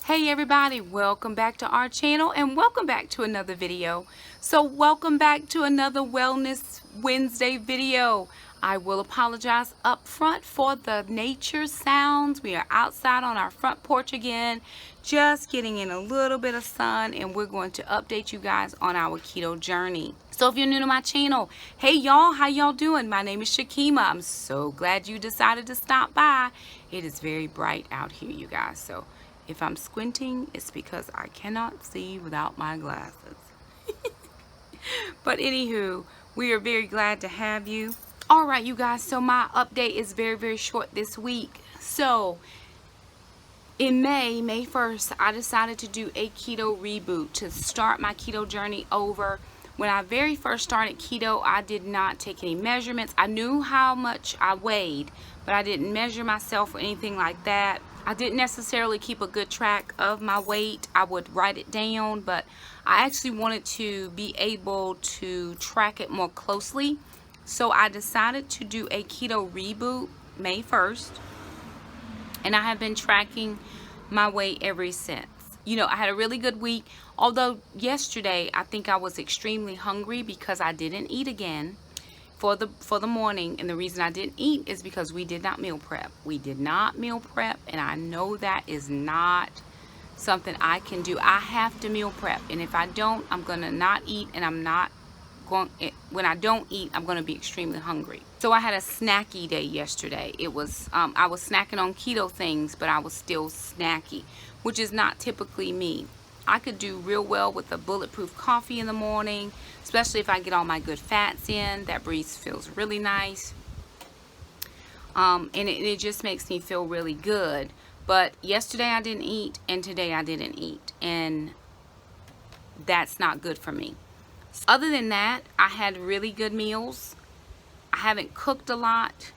Hey everybody, welcome back to our channel and welcome back to another video. So welcome back to another Wellness Wednesday video. I will apologize up front for the nature sounds. We are outside on our front porch again, just getting in a little bit of sun, and we're going to update you guys on our keto journey. So if you're new to my channel, hey y'all, how y'all doing? My name is Shakima. I'm so glad you decided to stop by. It is very bright out here, you guys, so if I'm squinting, it's because I cannot see without my glasses. But anywho, we are very glad to have you. All right, you guys, so my update is very short this week. So in May 1st, I decided to do a keto reboot to start my keto journey over. When I very first started keto, I did not take any measurements. I knew how much I weighed, but I didn't measure myself or anything like that. I didn't necessarily keep a good track of my weight. I would write it down, but I actually wanted to be able to track it more closely. So I decided to do a keto reboot May 1st, and I have been tracking my weight ever since. You know, I had a really good week, although yesterday I think I was extremely hungry because I didn't eat again for the morning, and the reason I didn't eat is because we did not meal prep. We did not meal prep, and I know that is not something I can do. I have to meal prep, and if I don't, I'm gonna not eat, and I'm not going. When I don't eat, I'm gonna be extremely hungry. So I had a snacky day yesterday. It was I was snacking on keto things, but I was still snacky, which is not typically me. I could do real well with a bulletproof coffee in the morning, especially if I get all my good fats in. That breeze feels really nice. And it just makes me feel really good. But yesterday I didn't eat, and today I didn't eat. And that's not good for me. Other than that, I had really good meals. I haven't cooked a lot.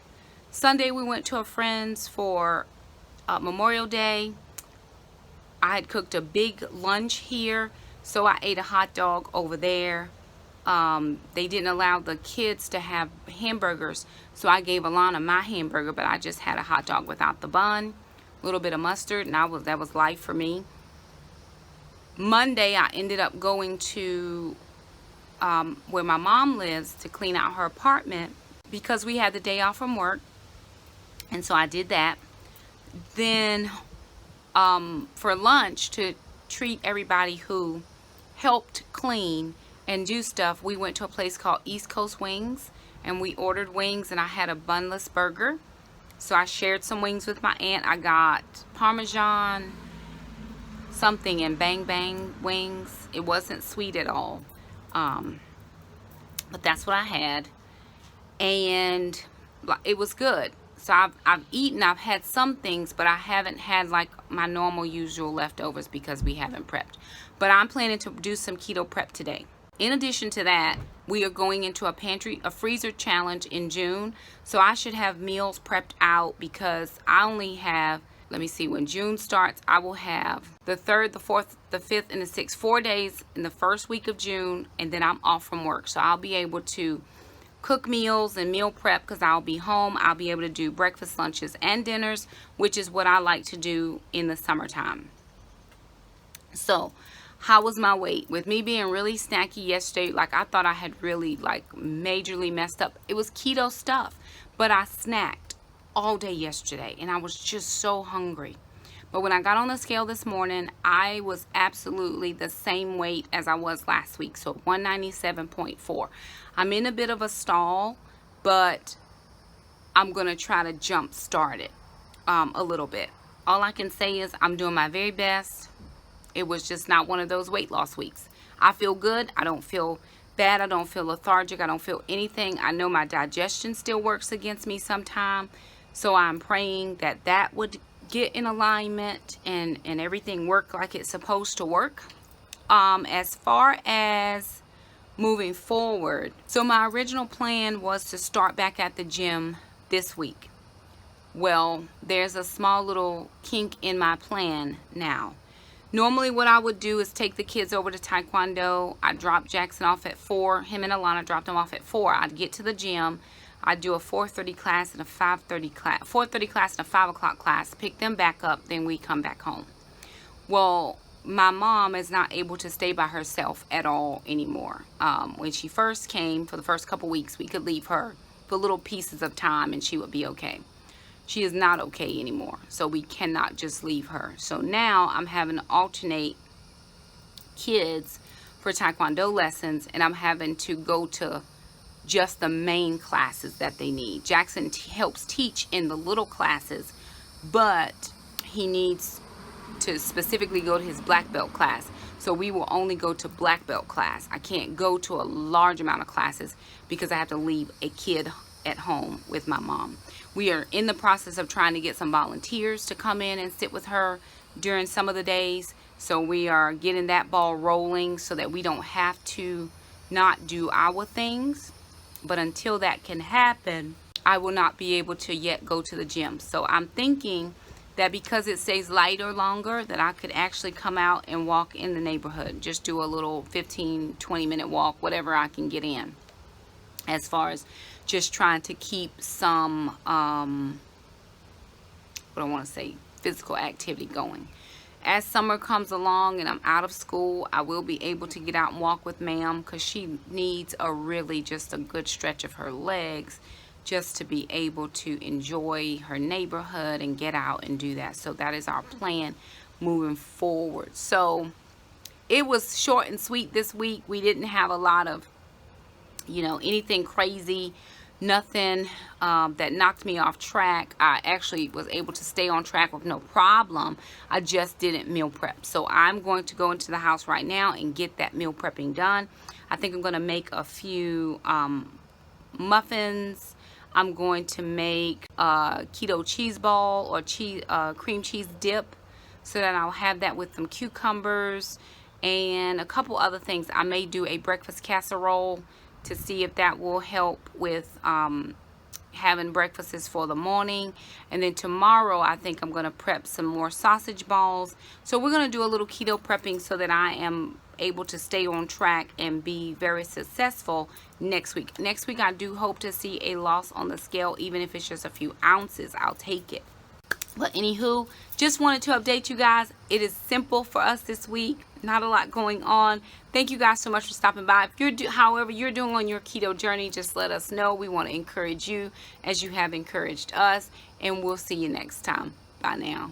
Sunday we went to a friend's for Memorial Day. I had cooked a big lunch here, so I ate a hot dog over there. They didn't allow the kids to have hamburgers, so I gave Alana my hamburger, but I just had a hot dog without the bun, a little bit of mustard, and that was life for me. Monday, I ended up going to where my mom lives to clean out her apartment because we had the day off from work, and so I did that. Then for lunch, to treat everybody who helped clean and do stuff, we went to a place called East Coast Wings, and we ordered wings, and I had a bunless burger. So I shared some wings with my aunt. I got Parmesan something and Bang Bang wings. It wasn't sweet at all, but that's what I had, and it was good. So I've eaten, I've had some things, but I haven't had like my normal usual leftovers because we haven't prepped. But I'm planning to do some keto prep today. In addition to that, we are going into a freezer challenge in June. So I should have meals prepped out because I only have, let me see, when June starts, I will have the 3rd, the 4th, the 5th, and the 6th, 4 days in the first week of June, and then I'm off from work. So I'll be able to cook meals and meal prep because I'll be home. I'll be able to do breakfast, lunches, and dinners, which is what I like to do in the summertime. So how was my weight? With me being really snacky yesterday, like I thought I had really like majorly messed up. It was keto stuff, but I snacked all day yesterday and I was just so hungry. But when I got on the scale this morning, I was absolutely the same weight as I was last week, so 197.4. I'm in a bit of a stall, but I'm going to try to jump start it a little bit. All I can say is I'm doing my very best. It was just not one of those weight loss weeks. I feel good. I don't feel bad. I don't feel lethargic. I don't feel anything. I know my digestion still works against me sometime, so I'm praying that that would get in alignment and everything work like it's supposed to work. As far as moving forward, so my original plan was to start back at the gym this week. Well, there's a small little kink in my plan now. Normally what I would do is take the kids over to Taekwondo. I drop Jackson off at 4. Him and Alana dropped him off at 4. I'd get to the gym. I do a 4:30 class and a 5:30 class, 4:30 class and a 5 o'clock class, pick them back up, then we come back home. Well, my mom is not able to stay by herself at all anymore. When she first came, for the first couple weeks, we could leave her for little pieces of time and she would be okay. She is not okay anymore, so we cannot just leave her. So now I'm having to alternate kids for Taekwondo lessons, and I'm having to go to just the main classes that they need. Jackson helps teach in the little classes, but he needs to specifically go to his black belt class. So we will only go to black belt class. I can't go to a large amount of classes because I have to leave a kid at home with my mom. We are in the process of trying to get some volunteers to come in and sit with her during some of the days. So we are getting that ball rolling so that we don't have to not do our things. But until that can happen, I will not be able to yet go to the gym. So I'm thinking that because it stays lighter longer, that I could actually come out and walk in the neighborhood. Just do a little 15-20 minute walk, whatever I can get in. As far as just trying to keep some, what I want to say, physical activity going. As summer comes along and I'm out of school, I will be able to get out and walk with ma'am, because she needs just a good stretch of her legs just to be able to enjoy her neighborhood and get out and do that. So that is our plan moving forward. So it was short and sweet this week. We didn't have a lot of, anything crazy, nothing that knocked me off track. I actually was able to stay on track with no problem. I just didn't meal prep. So I'm going to go into the house right now and get that meal prepping done. I think I'm going to make a few muffins. I'm going to make a keto cheese ball or cream cheese dip, so that I'll have that with some cucumbers and a couple other things. I may do a breakfast casserole to see if that will help with having breakfasts for the morning. And then tomorrow I think I'm going to prep some more sausage balls. So we're going to do a little keto prepping so that I am able to stay on track and be very successful next week. Next week I do hope to see a loss on the scale, even if it's just a few ounces. I'll take it. But anywho, just wanted to update you guys. It is simple for us this week. Not a lot going on. Thank you guys so much for stopping by. If however you're doing on your keto journey, just let us know. We want to encourage you as you have encouraged us. And we'll see you next time. Bye now.